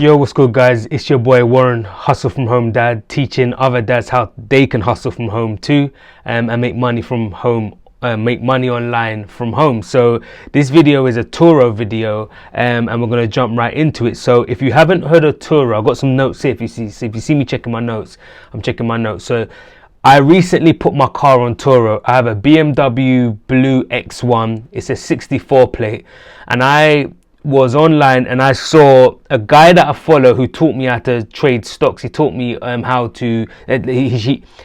Yo, what's good, guys? It's your boy Warren, Hustle From Home Dad, teaching other dads how they can hustle from home too, and make money from home, make money online from home. So this video is a Turo video, and we're gonna jump right into it. So if you haven't heard of Turo, I've got some notes here. If you see me checking my notes, I'm checking my notes. So I recently put my car on Turo. I have a BMW Blue X1. It's a 64 plate, and I was online and I saw a guy that I follow who taught me how to trade stocks. He taught me how to,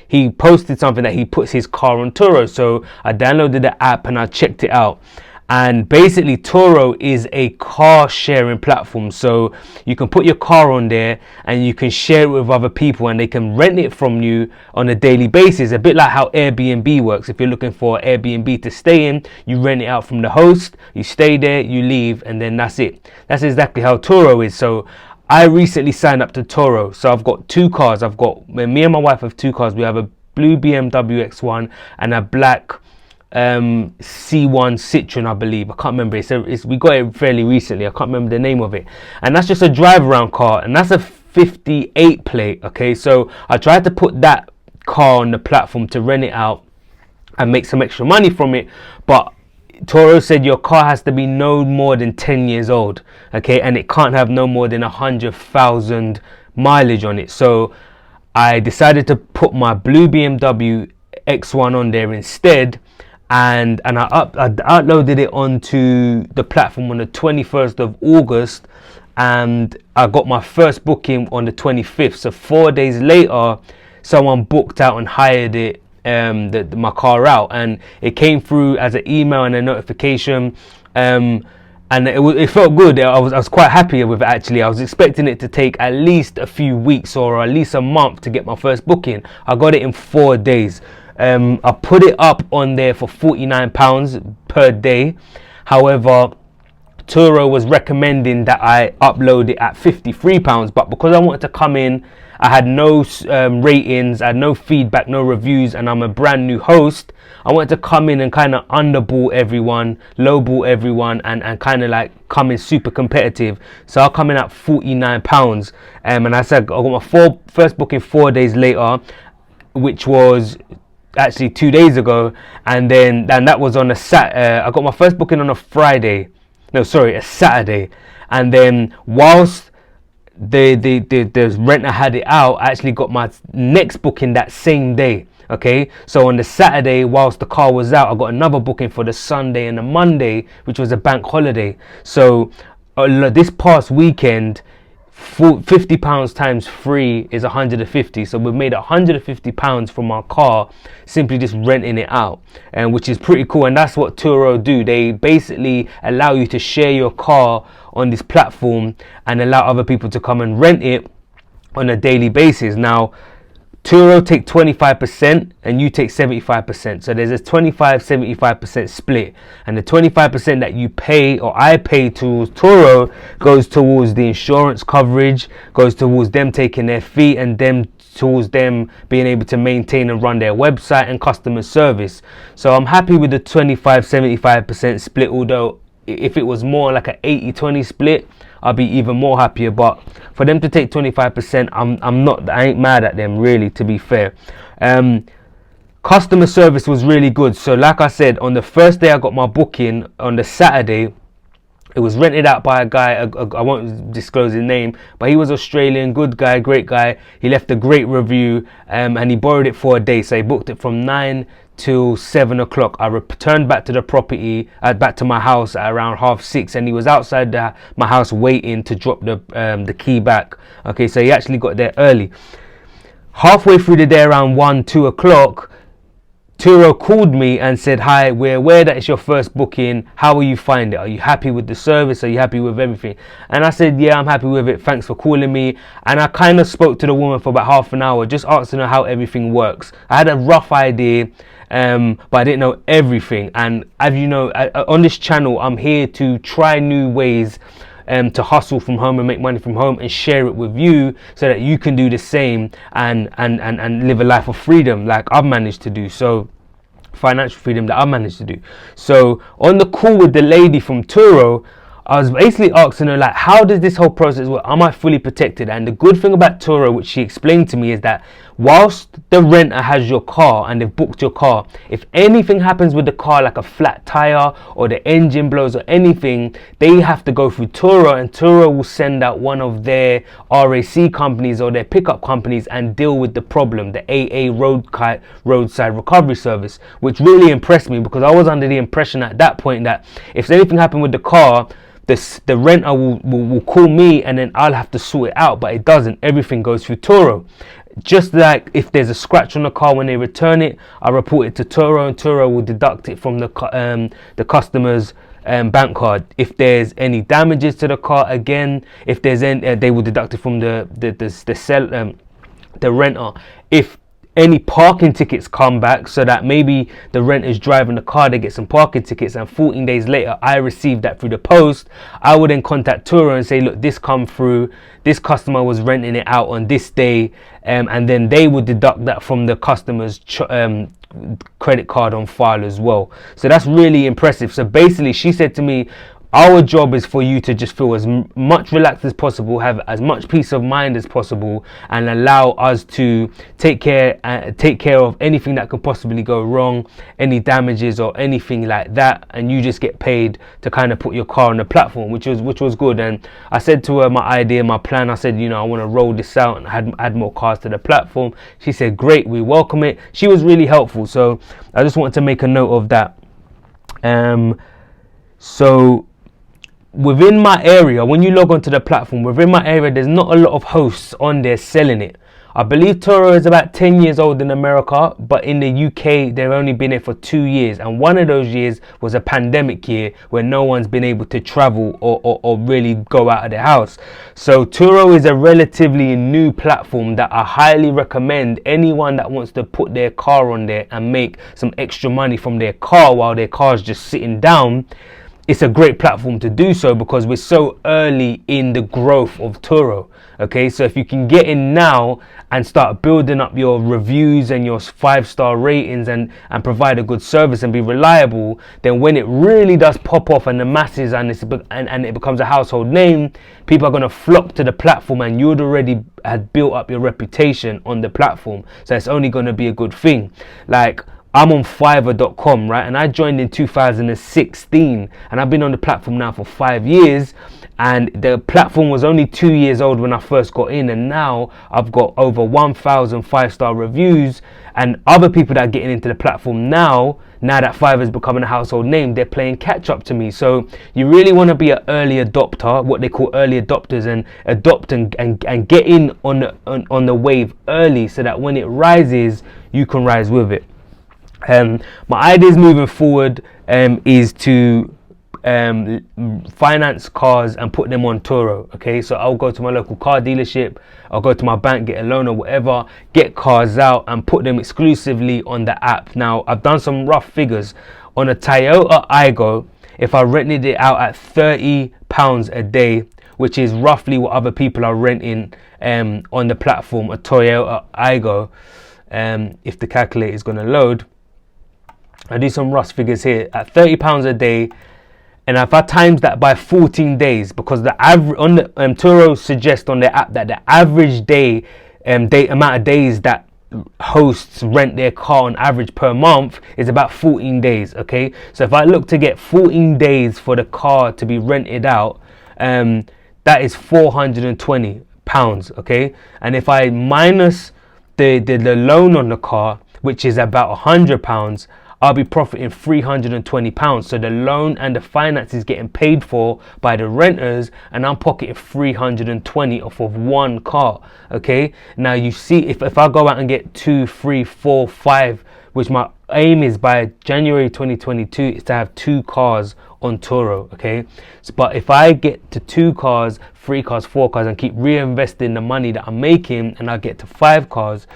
he posted something that he puts his car on Turo. So I downloaded the app and I checked it out. And basically Turo is a car sharing platform. So you can put your car on there and you can share it with other people and they can rent it from you on a daily basis. A bit like how Airbnb works. If you're looking for Airbnb to stay in, you rent it out from the host, you stay there, you leave, and then that's it. That's exactly how Turo is. So I recently signed up to Turo. So I've got two cars. Me and my wife have two cars. We have a blue BMW X1 and a black C1 Citroen, I believe. I can't remember. We got it fairly recently. I can't remember the name of it. And that's just a drive around car, and that's a 58 plate. Okay, so I tried to put that car on the platform to rent it out and make some extra money from it, but Turo said your car has to be no more than 10 years old, okay, and it can't have no more than 100,000 mileage on it. So I decided to put my blue BMW X1 on there instead, and I uploaded it onto the platform on the 21st of August, and I got my first booking on the 25th. So 4 days later, someone booked out and hired it, my car out, and it came through as an email and a notification, and it felt good. I was quite happy with it, actually. I was expecting it to take at least a few weeks or at least a month to get my first booking. I got it in 4 days. I put it up on there for £49 per day. However, Turo was recommending that I upload it at £53, but because I wanted to come in, I had no ratings, I had no feedback, no reviews, and I'm a brand new host. I wanted to come in and kind of underball everyone, lowball everyone, and kind of like come in super competitive. So I'll come in at £49, and I said I got my first booking 4 days later, which was actually 2 days ago, and that was on a I got my first booking on a Saturday, and then whilst the renter had it out, I actually got my next booking that same day. Okay, so on the Saturday, whilst the car was out, I got another booking for the Sunday and the Monday, which was a bank holiday. So this past weekend, £50 times 3 is 150. So we've made £150 from our car simply just renting it out, and which is pretty cool. And that's what Turo do. They basically allow you to share your car on this platform and allow other people to come and rent it on a daily basis. Now Turo take 25% and you take 75%. So there's a 25-75% split. And the 25% that you pay, or I pay towards Turo, goes towards the insurance coverage, goes towards them taking their fee, and towards them being able to maintain and run their website and customer service. So I'm happy with the 25-75% split, although if it was more like an 80-20 split, I'll be even more happier. But for them to take 25%, I ain't mad at them, really, to be fair. Customer service was really good. So like I said, on the first day I got my booking, on the Saturday, it was rented out by a guy, I won't disclose his name, but he was Australian, good guy, great guy. He left a great review, and he borrowed it for a day. So he booked it from 9 till 7 o'clock. I returned back to the property, back to my house at around 6:30, and he was outside my house waiting to drop the key back. Okay, so he actually got there early. Halfway through the day, around 1-2 o'clock, Turo called me and said, "Hi, we're aware that it's your first booking. How will you find it? Are you happy with the service? Are you happy with everything?" And I said, "Yeah, I'm happy with it. Thanks for calling me." And I kind of spoke to the woman for about half an hour, just asking her how everything works. I had a rough idea, but I didn't know everything. And as you know, on this channel, I'm here to try new ways to hustle from home and make money from home and share it with you, so that you can do the same and live a life of freedom like I've managed to do. So financial freedom that I managed to do. So on the call with the lady from Turo, I was basically asking her, like, how does this whole process work? Am I fully protected? And the good thing about Turo, which she explained to me, is that whilst the renter has your car and they've booked your car, if anything happens with the car, like a flat tire or the engine blows or anything, they have to go through Turo, and Turo will send out one of their RAC companies or their pickup companies and deal with the problem, the AA roadside recovery service, which really impressed me, because I was under the impression at that point that if anything happened with the car, the renter will call me and then I'll have to sort it out. But it doesn't. Everything goes through Turo. Just like if there's a scratch on the car when they return it, I report it to Turo, and Turo will deduct it from the customer's bank card. If there's any damages to the car, again, if there's any, they will deduct it from the renter. If any parking tickets come back, so that maybe the renter's driving the car, they get some parking tickets, and 14 days later I received that through the post, I would then contact Turo and say, look, this come through, this customer was renting it out on this day, and then they would deduct that from the customer's credit card on file as well. So that's really impressive. So basically she said to me, our job is for you to just feel as much relaxed as possible, have as much peace of mind as possible, and allow us to take care of anything that could possibly go wrong, any damages or anything like that, and you just get paid to kind of put your car on the platform, which was good. And I said to her my idea, my plan. I said, I want to roll this out and add more cars to the platform. She said, great, we welcome it. She was really helpful, so I just wanted to make a note of that. So within my area, when you log onto the platform, within my area, there's not a lot of hosts on there selling it. I believe Turo is about 10 years old in America, but in the UK, they've only been here for 2 years. And one of those years was a pandemic year where no one's been able to travel or really go out of the house. So Turo is a relatively new platform that I highly recommend anyone that wants to put their car on there and make some extra money from their car while their car is just sitting down. It's a great platform to do so, because we're so early in the growth of Turo. Okay, so if you can get in now and start building up your reviews and your 5-star ratings and provide a good service and be reliable, then when it really does pop off and the masses and it becomes a household name, people are going to flock to the platform, and you'd already had built up your reputation on the platform. So it's only going to be a good thing. Like, I'm on Fiverr.com, right? And I joined in 2016, and I've been on the platform now for 5 years. And the platform was only 2 years old when I first got in, and now I've got over 1,000 5-star reviews, and other people that are getting into the platform now that Fiverr's becoming a household name, they're playing catch up to me. So you really want to be an early adopter, what they call early adopters, and adopt and get in on the wave early, so that when it rises, you can rise with it. My ideas moving forward is to finance cars and put them on Turo. Okay, so I'll go to my local car dealership, I'll go to my bank, get a loan or whatever, get cars out and put them exclusively on the app. Now, I've done some rough figures on a Toyota Aygo. If I rented it out at £30 a day, which is roughly what other people are renting on the platform, a Toyota Aygo, if the calculator is going to load, I do some rough figures here at £30 a day, and if I times that by 14 days, because the average on the Turo suggests on their app that the average amount of days that hosts rent their car on average per month is about 14 days. Okay, so if I look to get 14 days for the car to be rented out, that is £420. Okay, and if I minus the loan on the car, which is about £100, I'll be profiting £320. So the loan and the finance is getting paid for by the renters, and I'm pocketing £320 off of one car. Okay, now you see, if I go out and get 2, 3, 4, 5, which my aim is by January 2022 is to have 2 cars on Turo. Okay, so, but if I get to 2 cars, 3 cars, 4 cars, and keep reinvesting the money that I'm making, and I get to 5 cars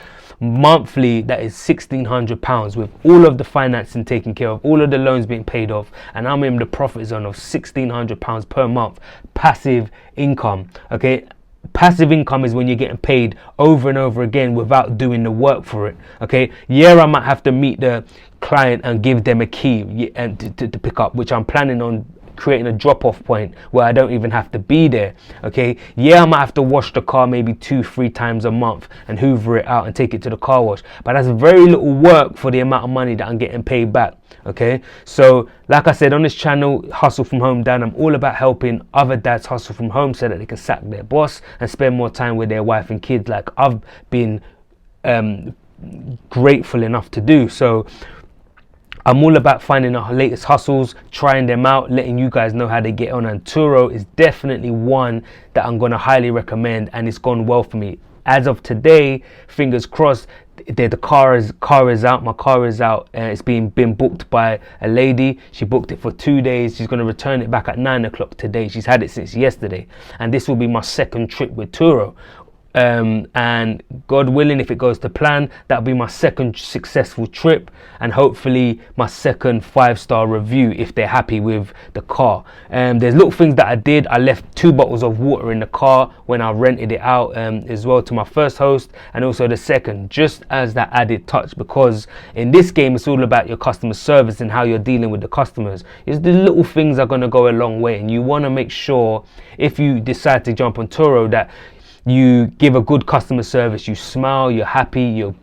monthly, that is £1,600 with all of the financing taken care of, all of the loans being paid off, and I'm in the profit zone of £1,600 per month passive income. Okay, passive income is when you're getting paid over and over again without doing the work for it. Okay, yeah, I might have to meet the client and give them a key and to pick up, which I'm planning on creating a drop-off point where I don't even have to be there. Okay, yeah, I might have to wash the car maybe 2-3 times a month and hoover it out and take it to the car wash, but that's very little work for the amount of money that I'm getting paid back. Okay, so like I said on this channel, Hustle From Home Dad, I'm all about helping other dads hustle from home so that they can sack their boss and spend more time with their wife and kids, like I've been grateful enough to do. So I'm all about finding the latest hustles, trying them out, letting you guys know how they get on, and Turo is definitely one that I'm going to highly recommend, and it's gone well for me. As of today, fingers crossed, the car is out. My car is out, and it's been booked by a lady. She booked it for 2 days. She's going to return it back at 9 o'clock today. She's had it since yesterday, and this will be my second trip with Turo. And God willing, if it goes to plan, that'll be my second successful trip, and hopefully my second 5-star review if they're happy with the car. There's little things that I did. I left 2 bottles of water in the car when I rented it out, as well, to my first host and also the second, just as that added touch, because in this game it's all about your customer service and how you're dealing with the customers. It's the little things are going to go a long way, and you want to make sure, if you decide to jump on Turo, that you give a good customer service. You smile, you're happy, you're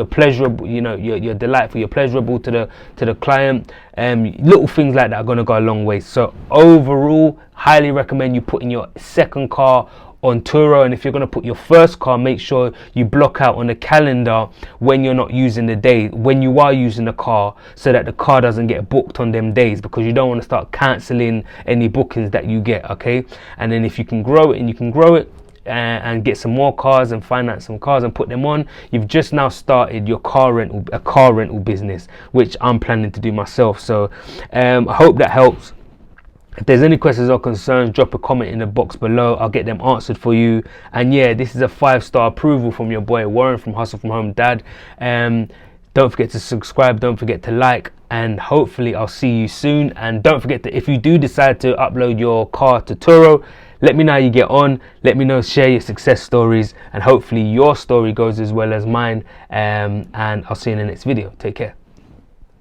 pleasurable, you're delightful, you're pleasurable to the client. Little things like that are going to go a long way. So overall, highly recommend you putting your second car on Turo, and if you're going to put your first car, make sure you block out on the calendar when you're not using the day, when you are using the car, so that the car doesn't get booked on them days, because you don't want to start cancelling any bookings that you get. Okay, and then if you can grow it, and you can grow it and get some more cars and finance some cars and put them on, you've just now started your car rental business, which I'm planning to do myself. So I hope that helps. If there's any questions or concerns, drop a comment in the box below. I'll get them answered for you. And yeah, this is a 5-star approval from your boy Warren from Hustle From Home Dad. Don't forget to subscribe, don't forget to like, and hopefully I'll see you soon. And don't forget that if you do decide to upload your car to Turo, let me know how you get on. Let me know, share your success stories, and hopefully your story goes as well as mine. And I'll see you in the next video. Take care.